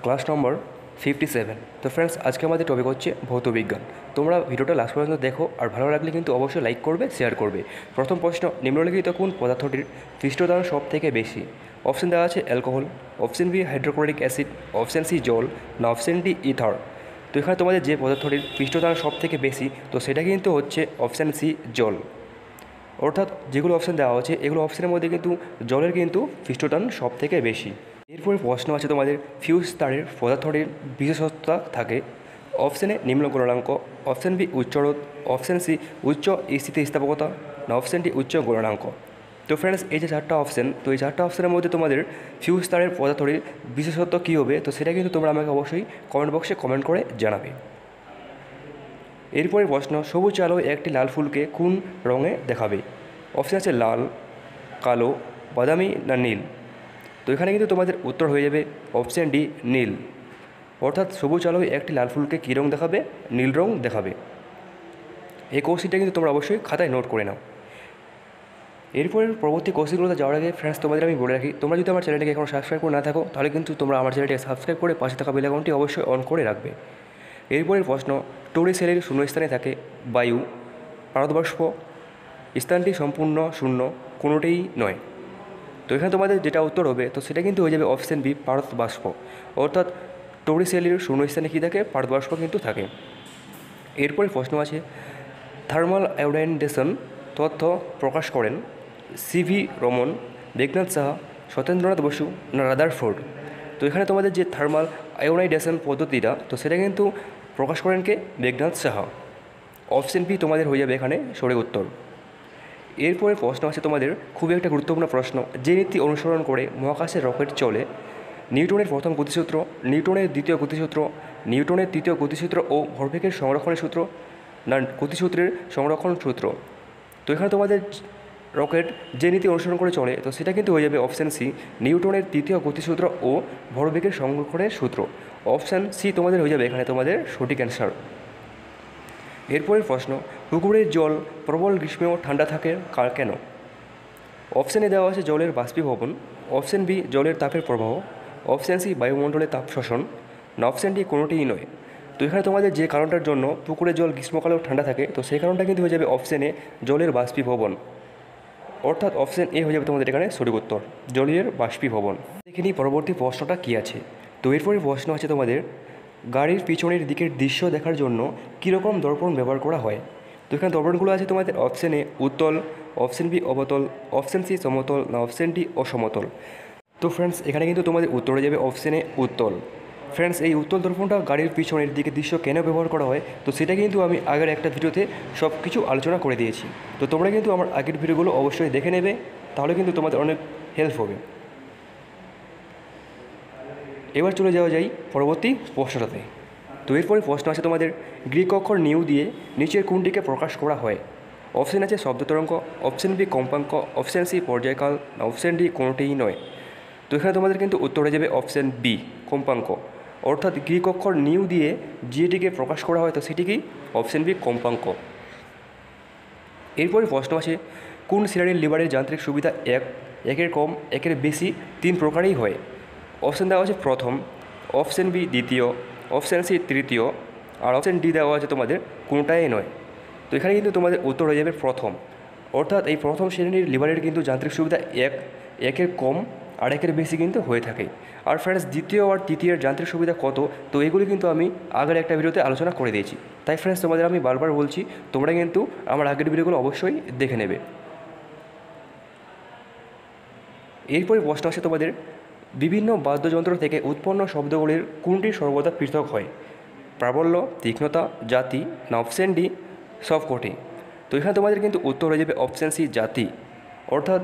Class নম্বর 57। তো friends, আজকে আমাদের টপিক হচ্ছে ভৌতবিজ্ঞান। তোমরা ভিডিওটা লাস্ট পর্যন্ত দেখো, আর ভালো লাগলে কিন্তু অবশ্যই লাইক করবে, শেয়ার করবে। প্রথম প্রশ্ন, নিম্নলিখিত কোন পদার্থটির পৃষ্ঠদ্বারা সব থেকে বেশি? অপশন দেওয়া আছে alcohol, option B hydrochloric acid, option C জল, না অপশন ডি ইথার। তো এখানে তোমাদের যে পদার্থটির পৃষ্ঠদ্বারা সব থেকে বেশি, তো সেটা কিন্তু হচ্ছে অপশান সি জল। অর্থাৎ যেগুলো অপশান দেওয়া হচ্ছে এগুলো অপশানের মধ্যে কিন্তু জলের কিন্তু পৃষ্ঠটান সব থেকে বেশি। এরপরে প্রশ্ন আছে তোমাদের, ফিউজ তারের পদার্থটির বিশেষত্বতা থাকে। অপশানে নিম্ন গলনাঙ্ক, অপশান বি উচ্চ রোধ, অপশান সি উচ্চ স্থিতিস্থাপকতা, না অপশান ডি উচ্চ গলনাঙ্ক। তো ফ্রেন্ডস, এই যে চারটা অপশান, তো এই চারটা অপশানের মধ্যে তোমাদের ফিউজ তারের পদার্থটির বিশেষত্ব কী হবে, তো সেটা কিন্তু তোমরা আমাকে অবশ্যই কমেন্ট বক্সে কমেন্ট করে জানাবে। এরপরে প্রশ্ন, সবুজ আলো একটি লাল ফুলকে কোন রঙে দেখাবে? অপশান আছে লাল, কালো, বাদামি, না নীল। তো এখানে কিন্তু তোমাদের উত্তর হয়ে যাবে অপশান ডি নীল। অর্থাৎ সবুজ আলোয় একটি লাল ফুলকে কী রঙ দেখাবে? নীল রঙ দেখাবে। এই কোশ্চেনটা কিন্তু তোমরা অবশ্যই খাতায় নোট করে নাও। এরপরের পরবর্তী কোশ্চেনগুলোতে যাওয়ার আগে ফ্রেন্ডস, তোমাদের আমি বলে রাখি, তোমরা যদি আমার চ্যানেলটাকে এখন সাবস্ক্রাইব করে না থাকো, তাহলে কিন্তু তোমরা আমার চ্যানেলটাকে সাবস্ক্রাইব করে পাশে থাকা বেল আইকনটি অবশ্যই অন করে রাখবে। এরপরের প্রশ্ন, টরিসেলের শূন্যস্থানে থাকে বায়ু, পারদবাষ্প, স্থানটি সম্পূর্ণ শূন্য, কোনোটিই নয়। তো এখানে তোমাদের যেটা উত্তর হবে, তো সেটা কিন্তু হয়ে যাবে অপশান বি পারদবাষ্প। অর্থাৎ টরিসেলের শূন্যস্থানে কী থাকে? পারদবাষ্প কিন্তু থাকে। এরপরে প্রশ্ন আছে, থার্মাল আয়োডাইজেশন তথ্য প্রকাশ করেন সিভি রমন, মেঘনাদ সাহা, সত্যেন্দ্রনাথ বসু, না রাদারফোর্ড। তো এখানে তোমাদের যে থার্মাল আয়োডাইজেশন পদ্ধতিটা, তো সেটা কিন্তু প্রকাশ করেন কে? মেঘনাদ সাহা। অপশান বি তোমাদের হয়ে যাবে এখানে সঠিক উত্তর। এরপরে প্রশ্ন আছে তোমাদের খুবই একটা গুরুত্বপূর্ণ প্রশ্ন, যে নীতি অনুসরণ করে মহাকাশে রকেট চলে? নিউটনের প্রথম গতিসূত্র, নিউটনের দ্বিতীয় গতিসূত্র, নিউটনের তৃতীয় গতিসূত্র ও ভরবেগের সংরক্ষণের সূত্র, না গতিসূত্রের সংরক্ষণ সূত্র। তো এখানে তোমাদের রকেট যে নীতি অনুসরণ করে চলে, তো সেটা কিন্তু হয়ে যাবে অপশান সি নিউটনের তৃতীয় গতিসূত্র ও ভরবেগের সংরক্ষণের সূত্র। অপশান সি তোমাদের হয়ে যাবে এখানে তোমাদের সঠিক অ্যান্সার। এরপরের প্রশ্ন, পুকুরের জল প্রবল গ্রীষ্মেও ঠান্ডা থাকে কেন? অপশানে দেওয়া আছে জলের বাষ্পীভবন, অপশান বি জলের তাপের প্রবাহ, অপশান সি বায়ুমণ্ডলে তাপ শোষণ, না অপশান ডি কোনোটিই নয়। তো এখানে তোমাদের যে কারণটার জন্য পুকুরের জল গ্রীষ্মকালেও ঠান্ডা থাকে, তো সেই কারণটা কিন্তু হয়ে যাবে অপশানে জলের বাষ্পীভবন। অর্থাৎ অপশান এ হয়ে যাবে তোমাদের এখানে সঠিক উত্তর, জলের বাষ্পীভবন। দেখে নিই পরবর্তী প্রশ্নটা কী আছে। তো এরপরে প্রশ্ন আছে তোমাদের, গাড়ির পিছনের দিকের দৃশ্য দেখার জন্য কীরকম দর্পণ ব্যবহার করা হয়? তো এখানে দর্পণগুলো আছে তোমাদের অপশান এ উত্তল, অপশান বি অবতল, অপশান সি সমতল, না অপশান ডি অসমতল। তো ফ্রেন্ডস, এখানে কিন্তু তোমাদের উত্তর হয়ে যাবে অপশান এ উত্তল। ফ্রেন্ডস, এই উত্তল দর্পণটা গাড়ির পিছনের দিকে দৃশ্য কেন ব্যবহার করা হয়, তো সেটা কিন্তু আমি আগের একটা ভিডিওতে সব কিছু আলোচনা করে দিয়েছি। তো তোমরা কিন্তু আমার আগের ভিডিওগুলো অবশ্যই দেখে নেবে, তাহলে কিন্তু তোমাদের অনেক হেল্প হবে। এবার চলে যাওয়া যায় পরবর্তী প্রশ্নটাতে। তো এরপরে প্রশ্ন আছে তোমাদের, গ্রিক অক্ষর নিউ দিয়ে নিচের কোনটিকে প্রকাশ করা হয়? অপশান আছে শব্দ তরঙ্গ, অপশান বি কম্পাঙ্ক, অপশান সি পর্যায়কাল, না অপশান ডি কোনোটিই নয়। তো এখানে তোমাদের কিন্তু উত্তর হয়ে যাবে অপশান বি কম্পাঙ্ক। অর্থাৎ গ্রিক অক্ষর নিউ দিয়ে যেটিকে প্রকাশ করা হয়, তো সেটিকেই অপশান বি কম্পাঙ্ক। এরপরে প্রশ্ন আছে, কোন শ্রেণীর লিভারের যান্ত্রিক সুবিধা একের কম, একের বেশি, তিন প্রকারেই হয়? অপশান দেওয়া আছে প্রথম, অপশান বি দ্বিতীয়, অপশান সি তৃতীয়, আর অপশান ডি দেওয়া আছে তোমাদের কোনোটাই নয়। তো এখানে কিন্তু তোমাদের উত্তর হয়ে যাবে প্রথম। অর্থাৎ এই প্রথম শ্রেণীর লিভারের কিন্তু যান্ত্রিক সুবিধা একের কম আর একের বেশি কিন্তু হয়ে থাকে। আর ফ্রেন্ডস, দ্বিতীয় আর তৃতীয়ের যান্ত্রিক সুবিধা কত, তো এগুলি কিন্তু আমি আগের একটা ভিডিওতে আলোচনা করে দিয়েছি। তাই ফ্রেন্ডস, তোমাদের আমি বারবার বলছি, তোমরা কিন্তু আমার আগের ভিডিওগুলো অবশ্যই দেখে নেবে। এরপরে প্রশ্ন আছে তোমাদের, বিভিন্ন বাদ্যযন্ত্র থেকে উৎপন্ন শব্দগুলির কোনটি সর্বদা পৃথক হয়? প্রাবল্য, তীক্ষ্ণতা, জাতি, না অপশান ডি সবকটি। তো এখানে তোমাদের কিন্তু উত্তর হয়ে যাবে অপশান সি জাতি। অর্থাৎ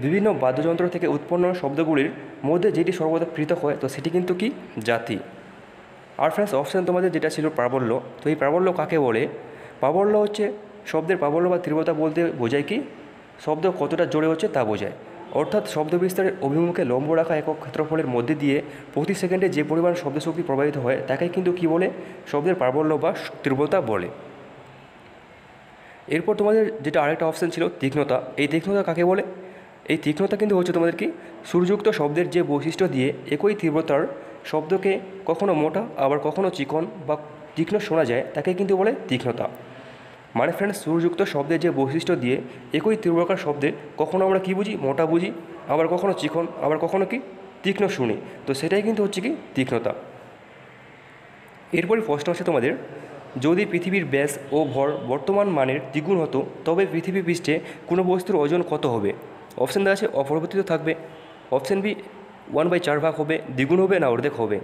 বিভিন্ন বাদ্যযন্ত্র থেকে উৎপন্ন শব্দগুলির মধ্যে যেটি সর্বদা পৃথক হয়, তো সেটি কিন্তু কি? জাতি। আর ফ্রেন্ডস, অপশান তোমাদের যেটা ছিল প্রাবল্য, তো এই প্রাবল্য কাকে বলে? প্রাবল্য হচ্ছে শব্দের প্রাবল্য বা তীব্রতা বলতে বোঝায় কি? শব্দ কতটা জোরে হচ্ছে তা বোঝায়। অর্থাৎ শব্দ বিস্তারের অভিমুখে লম্ব রাখা একক ক্ষেত্রফলের মধ্যে দিয়ে প্রতি সেকেন্ডে যে পরিমাণ শব্দশক্তি প্রবাহিত হয়, তাকে কিন্তু কি বলে? শব্দের প্রাবল্য বা তীব্রতা বলে। এরপর তোমাদের যেটা আরেকটা অপশান ছিল তীক্ষ্ণতা, এই তীক্ষ্ণতা কাকে বলে? এই তীক্ষ্ণতা কিন্তু হচ্ছে তোমাদের কি? সুরযুক্ত শব্দের যে বৈশিষ্ট্য দিয়ে একই তীব্রতার শব্দকে কখনো মোটা আবার কখনো চিকন বা তীক্ষ্ণ শোনা যায় তাকে কিন্তু বলে তীক্ষ্ণতা। মানে ফ্রেন্ডস, সুরযুক্ত শব্দের যে বৈশিষ্ট্য দিয়ে একই তীব্রকার শব্দে কখনো আমরা কী বুঝি, মোটা বুঝি, আবার কখনো চিকন, আবার কখনো কি তীক্ষ্ণ শুনি, তো সেটাই কিন্তু হচ্ছে কি তীক্ষ্ণতা। এরপরে প্রশ্ন আছে তোমাদের, যদি পৃথিবীর ব্যাস ও ভর বর্তমান মানের দ্বিগুণ হতো তবে পৃথিবী পৃষ্ঠে কোনো বস্তুর ওজন কত হবে? অপশান দেওয়া আছে অপরিবর্তিত থাকবে, অপশান বি 1/4 ভাগ হবে, দ্বিগুণ হবে না অর্ধেক হবে।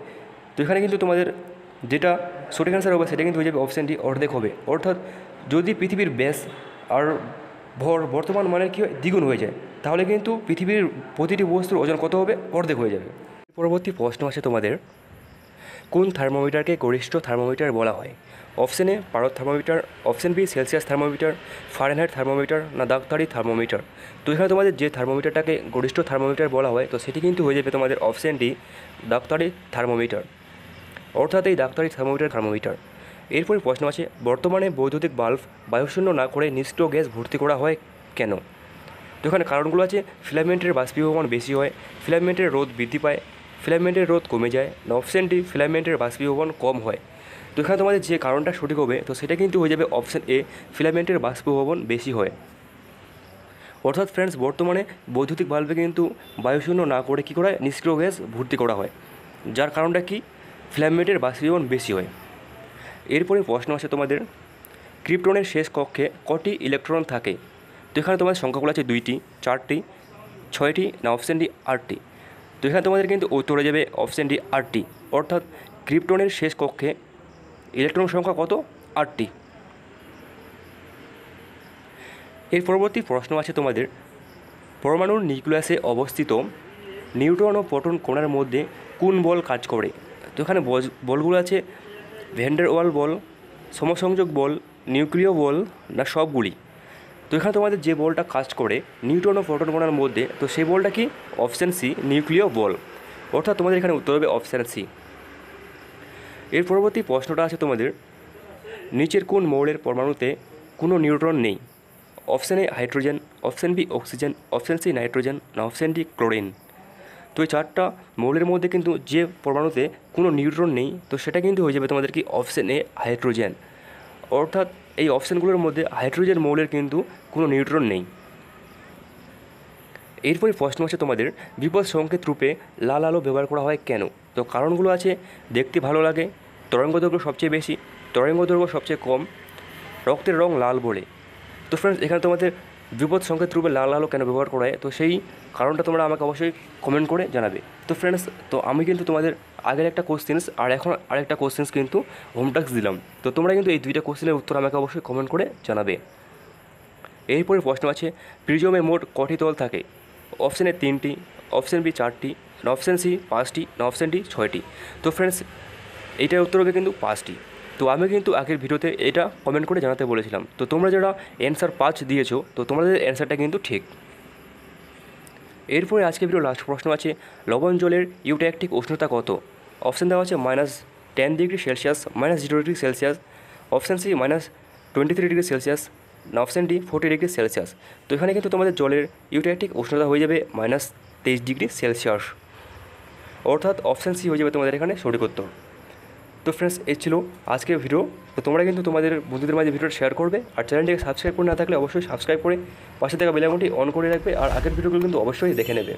তো এখানে কিন্তু তোমাদের যেটা সঠিক অ্যান্সার হবে সেটা কিন্তু হয়ে যাবে অপশান ডি, অর্ধেক হবে। অর্থাৎ যদি পৃথিবীর ব্যাস আর ভর বর্তমান মানের কী হয়, দ্বিগুণ হয়ে যায়, তাহলে কিন্তু পৃথিবীর প্রতিটি বস্তুর ওজন কত হবে, অর্ধেক হয়ে যাবে। পরবর্তী প্রশ্ন আছে তোমাদের, কোন থার্মোমিটারকে গরিষ্ঠ থার্মোমিটার বলা হয়? অপশান এ পারদ thermometer, option B Celsius thermometer, Fahrenheit thermometer না দাগতারি থার্মোমিটার। তো এখানে তোমাদের যে থার্মোমিটারটাকে গরিষ্ঠ থার্মোমিটার বলা হয় তো সেটি কিন্তু হয়ে যাবে তোমাদের অপশান ডি, দাগতারি থার্মোমিটার। অর্থাৎ এই দাগতারি থার্মোমিটার। এরপরে প্রশ্ন আছে, বর্তমানে বৈদ্যুতিক বাল্ব বায়ুশূন্য না করে নিষ্ক্রিয় গ্যাস ভর্তি করা হয় কেন? তো এখানে কারণগুলো আছে, ফিলামেন্টের বাষ্পীভবন বেশি হয়, ফিলামেন্টের রোধ বৃদ্ধি পায়, ফিলামেন্টের রোধ কমে যায়, না অপশান ডি ফিলামেন্টের বাষ্পীভবন কম হয়। তো এখানে তোমাদের যে কারণটা সঠিক হবে তো সেটা কিন্তু হয়ে যাবে অপশান এ, ফিলামেন্টের বাষ্পীভবন বেশি হয়। অর্থাৎ ফ্রেন্ডস, বর্তমানে বৈদ্যুতিক বাল্বে কিন্তু বায়ুশূন্য না করে কী করা হয়, নিষ্ক্রিয় গ্যাস ভর্তি করা হয়, যার কারণটা কি, ফিলামেন্টের বাষ্পীভবন বেশি হয়। এরপরে প্রশ্ন আছে তোমাদের, ক্রিপ্টনের শেষ কক্ষে কটি ইলেকট্রন থাকে? তো এখানে তোমাদের সংখ্যাগুলো আছে 2টি, 4টি, 6টি না অপশান ডি 8টি। তো এখানে তোমাদের কিন্তু উত্তর হয়ে যাবে অপশান ডি 8টি। অর্থাৎ ক্রিপ্টনের শেষ কক্ষে ইলেকট্রন সংখ্যা কত, 8টি। এর পরবর্তী প্রশ্ন আছে তোমাদের, পরমাণুর নিউক্লিয়াসে অবস্থিত নিউট্রন ও প্রোটন কণার মধ্যে কোন বল কাজ করে? তো এখানে বলগুলো আছে ভ্যান ডের ওয়াল বল, সমসংযোগ বল, নিউক্লিয় বল না সবগুলি। তো এখানে তোমাদের যে বলটা কাজ করে নিউট্রন ও প্রোটন কণার মধ্যে, তো সেই বলটা কি, অপশান সি, নিউক্লিয় বল। অর্থাৎ তোমাদের এখানে উত্তর হবে অপশান সি। এর পরবর্তী প্রশ্নটা আছে তোমাদের, নিচের কোন মৌলের পরমাণুতে কোনো নিউট্রন নেই? Option A hydrogen, option B oxygen, option C nitrogen না অপশান ডি ক্লোরিন। তো এই 4টা মৌলের মধ্যে কিন্তু যে পরমাণুতে কোনো নিউট্রন নেই তো সেটা কিন্তু হয়ে যাবে তোমাদের কি, অপশান এ হাইড্রোজেন। অর্থাৎ এই অপশানগুলোর মধ্যে হাইড্রোজেন মৌলের কিন্তু কোনো নিউট্রন নেই। এরপরে প্রশ্ন আছে তোমাদের, বিপদ সংকেত রূপে লাল আলো ব্যবহার করা হয় কেন? তো কারণগুলো আছে, দেখতে ভালো লাগে, তরঙ্গদৈর্ঘ্য সবচেয়ে বেশি, তরঙ্গদৈর্ঘ্য সবচেয়ে কম, রক্তের রং লাল বলে। তো ফ্রেন্ডস, এখানে তোমাদের বিপদ সংকেত রূপে লাল আলো কেন ব্যবহার করা হয় তো সেই কারণটা তোমরা আমাকে অবশ্যই কমেন্ট করে জানাবে। তো ফ্রেন্ডস, তো আমি কিন্তু তোমাদের আগের একটা কোশ্চেন্স আর এখন আরেকটা কোশ্চেন্স কিন্তু হোমটাস্ক দিলাম, তো তোমরা কিন্তু এই 2টা কোশ্চেনের উত্তর আমাকে অবশ্যই কমেন্ট করে জানাবে। এরপরে প্রশ্ন আছে, প্রিজমে মোট কটি তল থাকে? অপশান এ 3টি, অপশান বি 4টি না অপশান সি 5টি না অপশান ডি 6টি। তো ফ্রেন্ডস, এইটার উত্তর হবে কিন্তু 5টি। তো আমি কিন্তু আগের ভিডিওতে এটা কমেন্ট করে জানাতে বলেছিলাম, তো তোমরা যারা অ্যান্সার 5 দিয়েছো তো তোমাদের অ্যান্সারটা কিন্তু ঠিক। এরপরে আজকে ভিডিও লাস্ট প্রশ্ন আছে, লবণ জলের ইউট্যাকটিক উষ্ণতা কত? অপশান দেওয়া আছে -10 degree Celsius, -0 degree Celsius, option C -23 degree Celsius না অপশান ডি 40 ডিগ্রি সেলসিয়াস। তো এখানে কিন্তু তোমাদের জলের ইউট্যাকটিক উষ্ণতা হয়ে যাবে -23 ডিগ্রি সেলসিয়াস। অর্থাৎ অপশান সি হয়ে যাবে তোমাদের এখানে সঠিক উত্তর। তো ফ্রেন্ডস, এই ছিল আজকের ভিডিও। তো তোমরা কিন্তু তোমাদের বন্ধুদের মাঝে ভিডিওটা শেয়ার করবে, আর চ্যানেলটিকে সাবস্ক্রাইব করে না থাকলে অবশ্যই সাবস্ক্রাইব করে পাশে থাকা বেল আইকনটি অন করে রাখবে, আর আগের ভিডিওগুলো কিন্তু অবশ্যই দেখে নেবে।